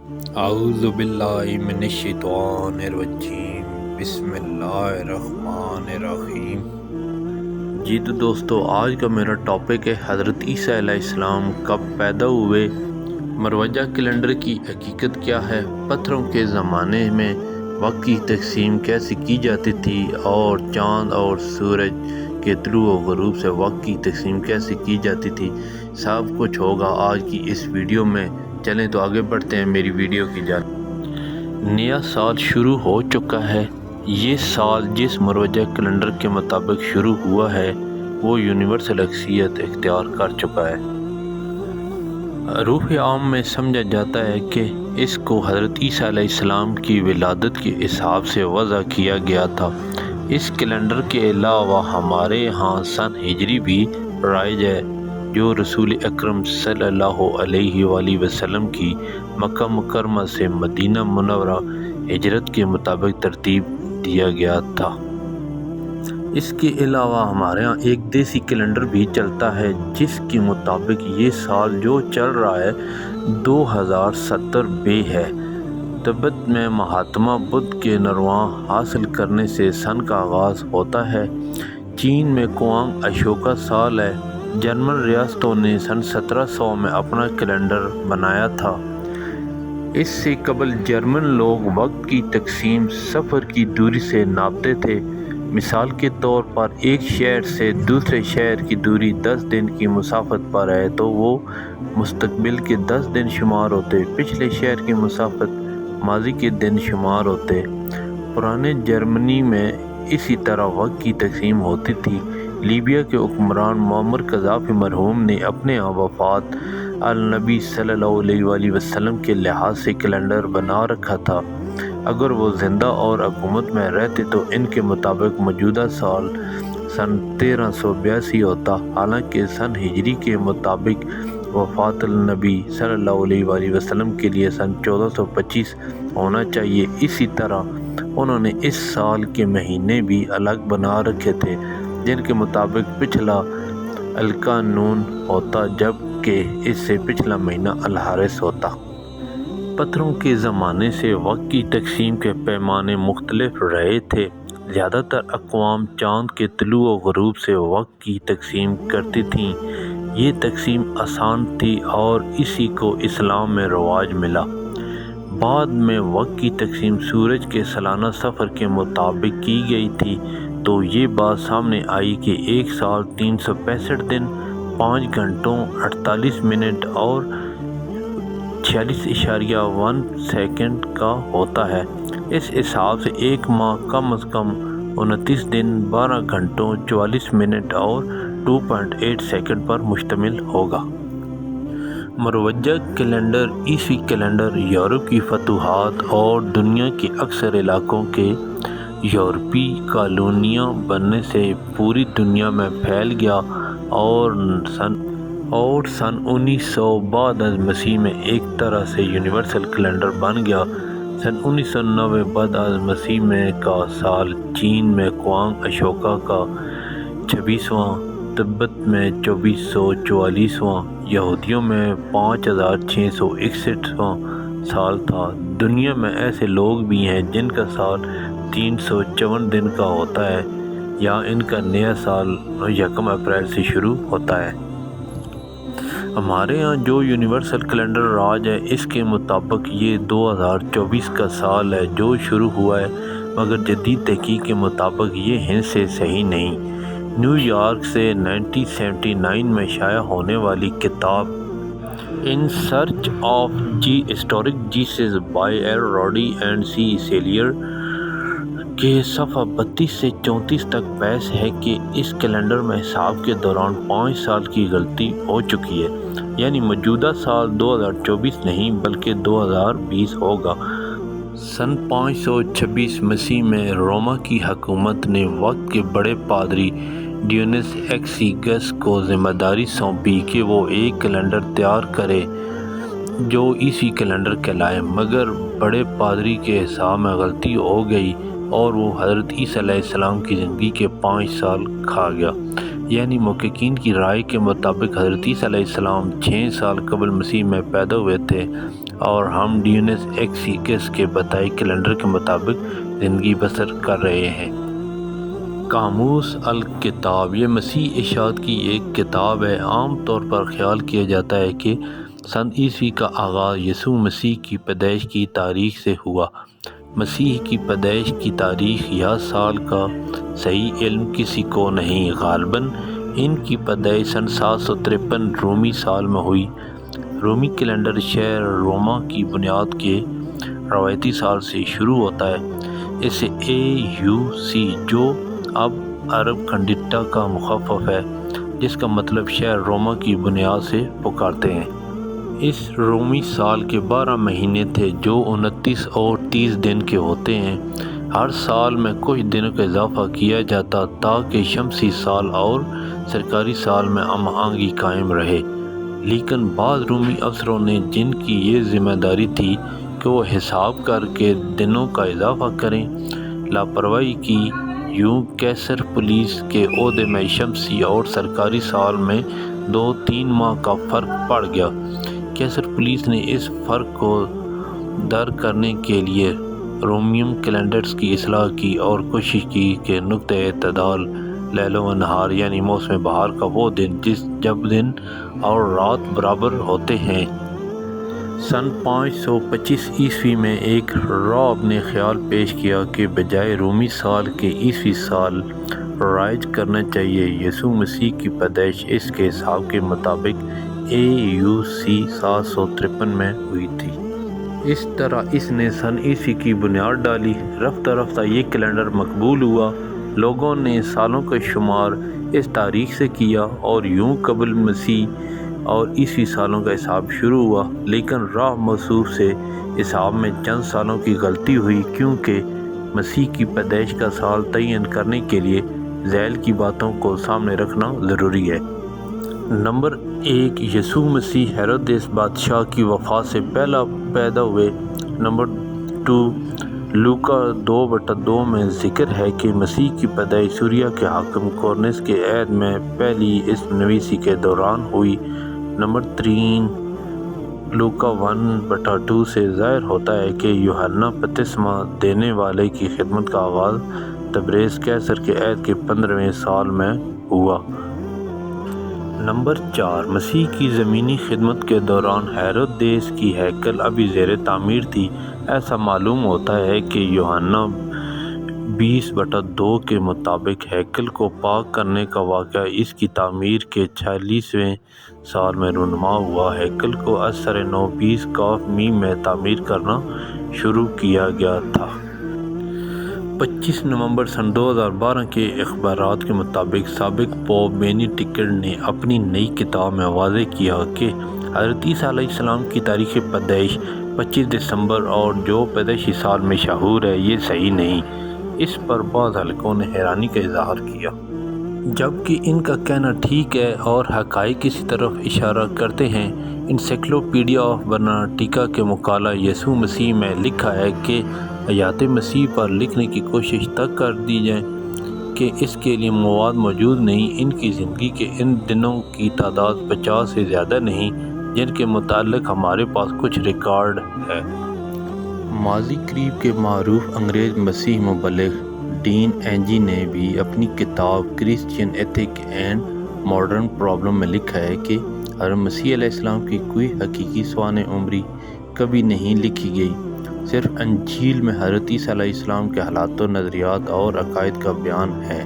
اعوذ باللہ من الشیطان الرجیم بسم اللہ الرحمن الرحیم۔ جی تو دوستو، آج کا میرا ٹاپک ہے حضرت عیسیٰ علیہ السلام کب پیدا ہوئے، مروجہ کیلنڈر کی حقیقت کیا ہے، پتھروں کے زمانے میں وقت کی تقسیم کیسے کی جاتی تھی، اور چاند اور سورج کے طلوع و غروب سے وقت کی تقسیم کیسے کی جاتی تھی، سب کچھ ہوگا آج کی اس ویڈیو میں۔ چلیں تو آگے بڑھتے ہیں میری ویڈیو کی جانب۔ نیا سال شروع ہو چکا ہے۔ یہ سال جس مروجہ کیلنڈر کے مطابق شروع ہوا ہے وہ یونیورسل اکثریت اختیار کر چکا ہے۔ روح عام میں سمجھا جاتا ہے کہ اس کو حضرت عیسیٰ علیہ السلام کی ولادت کے حساب سے وضع کیا گیا تھا۔ اس کیلنڈر کے علاوہ ہمارے ہاں سن ہجری بھی رائج ہے، جو رسول اکرم صلی اللہ علیہ وآلہ وسلم کی مکہ مکرمہ سے مدینہ منورہ ہجرت کے مطابق ترتیب دیا گیا تھا۔ اس کے علاوہ ہمارے ہاں ایک دیسی کیلنڈر بھی چلتا ہے جس کے مطابق یہ سال جو چل رہا ہے 2070 بے ہے۔ تبت میں مہاتما بدھ کے نرواں حاصل کرنے سے سن کا آغاز ہوتا ہے۔ چین میں کوانگ اشوکا سال ہے۔ جرمن ریاستوں نے سن 1700 میں اپنا کیلنڈر بنایا تھا۔ اس سے قبل جرمن لوگ وقت کی تقسیم سفر کی دوری سے ناپتے تھے۔ مثال کے طور پر ایک شہر سے دوسرے شہر کی دوری 10 دن کی مسافت پر ہے تو وہ مستقبل کے 10 دن شمار ہوتے، پچھلے شہر کی مسافت ماضی کے دن شمار ہوتے۔ پرانے جرمنی میں اسی طرح وقت کی تقسیم ہوتی تھی۔ لیبیا کے حکمران معمر قذافی مرحوم نے اپنے وفات النبی صلی اللہ علیہ وآلہ وسلم کے لحاظ سے کیلنڈر بنا رکھا تھا۔ اگر وہ زندہ اور حکومت میں رہتے تو ان کے مطابق موجودہ سال سن 1382 ہوتا، حالانکہ سن ہجری کے مطابق وفات النبی صلی اللہ علیہ وآلہ وسلم کے لیے سن 1425 ہونا چاہیے۔ اسی طرح انہوں نے اس سال کے مہینے بھی الگ بنا رکھے تھے جن کے مطابق پچھلا القانون ہوتا جبکہ اس سے پچھلا مہینہ الحارس ہوتا۔ پتھروں کے زمانے سے وقت کی تقسیم کے پیمانے مختلف رہے تھے۔ زیادہ تر اقوام چاند کے طلوع و غروب سے وقت کی تقسیم کرتی تھیں۔ یہ تقسیم آسان تھی اور اسی کو اسلام میں رواج ملا۔ بعد میں وقت کی تقسیم سورج کے سالانہ سفر کے مطابق کی گئی تھی تو یہ بات سامنے آئی کہ ایک سال 365 دن 5 گھنٹوں 48 منٹ اور 46.1 سیکنڈ کا ہوتا ہے۔ اس حساب سے ایک ماہ کم از کم 29 دن 12 گھنٹوں 44 منٹ اور 2.8 سیکنڈ پر مشتمل ہوگا۔ مروجہ کیلنڈر عیسوی کیلنڈر یورپ کی فتوحات اور دنیا کے اکثر علاقوں کے یورپی کالونیاں بننے سے پوری دنیا میں پھیل گیا اور سن 1900 بعد از مسیح میں ایک طرح سے یونیورسل کیلنڈر بن گیا۔ سن 1990 بعد از مسیح میں کا سال چین میں کوانگ اشوکا کا 26واں، تبت میں 2444واں، یہودیوں میں 5661واں سال تھا۔ دنیا میں ایسے لوگ بھی ہیں جن کا سال 354 دن کا ہوتا ہے یا ان کا نیا سال 1 اپریل سے شروع ہوتا ہے۔ ہمارے ہاں جو یونیورسل کیلنڈر راج ہے اس کے مطابق یہ 2024 کا سال ہے جو شروع ہوا ہے، مگر جدید تحقیق کے مطابق یہ ہند سے صحیح نہیں۔ نیو یارک سے 1979 میں شائع ہونے والی کتاب in search of the historic Jesus by L Roddy and C Sellier کے صفحہ 32 سے 34 تک بحث ہے کہ اس کیلنڈر میں حساب کے دوران 5 سال کی غلطی ہو چکی ہے، یعنی موجودہ سال 2024 نہیں بلکہ 2020 ہوگا۔ سن 526 مسیح میں روما کی حکومت نے وقت کے بڑے پادری ڈیونیس ایکسیگس کو ذمہ داری سونپی کہ وہ ایک کیلنڈر تیار کرے جو عیسوی کیلنڈر کہلائے، مگر بڑے پادری کے حساب میں غلطی ہو گئی اور وہ حضرت عیسیٰ علیہ السلام کی زندگی کے 5 سال کھا گیا۔ یعنی محققین کی رائے کے مطابق حضرت عیسیٰ علیہ السلام 6 سال قبل مسیح میں پیدا ہوئے تھے۔ اور ہم ڈیونس ایکسیکس کے بتائی کیلنڈر کے مطابق زندگی بسر کر رہے ہیں۔ قاموس الکتاب یہ مسیح اشاعت کی ایک کتاب ہے۔ عام طور پر خیال کیا جاتا ہے کہ سن عیسوی کا آغاز یسوع مسیح کی پیدائش کی تاریخ سے ہوا۔ مسیح کی پیدائش کی تاریخ یا سال کا صحیح علم کسی کو نہیں۔ غالباً ان کی پیدائش سن 753 رومی سال میں ہوئی۔ رومی کیلنڈر شہر روما کی بنیاد کے روایتی سال سے شروع ہوتا ہے۔ اسے AUC جو اب عرب کنڈیٹا کا مخفف ہے، جس کا مطلب شہر روما کی بنیاد سے پکارتے ہیں۔ اس رومی سال کے 12 مہینے تھے جو 29 اور 30 دن کے ہوتے ہیں۔ ہر سال میں کچھ دنوں کا اضافہ کیا جاتا تاکہ شمسی سال اور سرکاری سال میں ہم آہنگی قائم رہے، لیکن بعض رومی افسروں نے، جن کی یہ ذمہ داری تھی کہ وہ حساب کر کے دنوں کا اضافہ کریں، لاپرواہی کی۔ یوں قیصر پولیس کے عہدے میں شمسی اور سرکاری سال میں 2-3 ماہ کا فرق پڑ گیا۔ قیصر پولیس نے اس فرق کو در کرنے کے لیے رومیم کیلنڈرز کی اصلاح کی اور کوشش کی کہ نقطۂ اعتدال لیل و نہار یعنی موسم بہار کا وہ دن جب دن اور رات برابر ہوتے ہیں۔ سن 525 عیسوی میں ایک راہب نے خیال پیش کیا کہ بجائے رومی سال کے عیسوی سال رائج کرنا چاہیے۔ یسوع مسیح کی پیدائش اس کے حساب کے مطابق AUC 753 میں ہوئی تھی۔ اس طرح اس نے سن عیسوی کی بنیاد ڈالی۔ رفتہ رفتہ یہ کیلنڈر مقبول ہوا۔ لوگوں نے سالوں کا شمار اس تاریخ سے کیا اور یوں قبل مسیح اور عیسوی سالوں کا حساب شروع ہوا، لیکن راہ موصوف سے حساب میں چند سالوں کی غلطی ہوئی، کیونکہ مسیح کی پیدائش کا سال تعین کرنے کے لیے ذیل کی باتوں کو سامنے رکھنا ضروری ہے۔ نمبر 1، یسوع مسیح ہیرودیس بادشاہ کی وفات سے پہلا پیدا ہوئے۔ نمبر 2، لوکا 2/2 میں ذکر ہے کہ مسیح کی پیدائش سوریہ کے حاکم کورنس کے عہد میں پہلی اسم نویسی کے دوران ہوئی۔ نمبر 3، لوکا 1/2 سے ظاہر ہوتا ہے کہ یوحنا بپتسمہ دینے والے کی خدمت کا آغاز تبریز قیصر کے عہد کے 15ویں سال میں ہوا۔ نمبر 4، مسیح کی زمینی خدمت کے دوران ہیرودیس کی ہیکل ابھی زیر تعمیر تھی۔ ایسا معلوم ہوتا ہے کہ یوحنا 20/2 کے مطابق ہیکل کو پاک کرنے کا واقعہ اس کی تعمیر کے 46ویں سال میں رونما ہوا۔ ہیکل کو ازسر نو 20 ق میں تعمیر کرنا شروع کیا گیا تھا۔ 25 نومبر سن 2012 کے اخبارات کے مطابق سابق پوپ بینیڈکٹ نے اپنی نئی کتاب میں واضح کیا کہ حضرت عیسیٰ علیہ السلام کی تاریخ پیدائش 25 دسمبر اور جو پیدائشی سال مشہور ہے یہ صحیح نہیں۔ اس پر بعض حلقوں نے حیرانی کا اظہار کیا، جبکہ ان کا کہنا ٹھیک ہے اور حقائق اسی طرف اشارہ کرتے ہیں۔ انسائکلوپیڈیا آف برٹانیکا کے مقالہ یسوع مسیح میں لکھا ہے کہ حیات مسیح پر لکھنے کی کوشش تک کر دی جائے کہ اس کے لیے مواد موجود نہیں۔ ان کی زندگی کے ان دنوں کی تعداد 50 سے زیادہ نہیں جن کے متعلق ہمارے پاس کچھ ریکارڈ ہے۔ ماضی قریب کے معروف انگریز مسیح مبلغ ڈین اینجی نے بھی اپنی کتاب Christian ethic and modern problem میں لکھا ہے کہ حضرت مسیح علیہ السلام کی کوئی حقیقی سوانح عمری کبھی نہیں لکھی گئی، صرف انجیل میں حضرت عیسیٰ علیہ السلام کے حالات و نظریات اور عقائد کا بیان ہے۔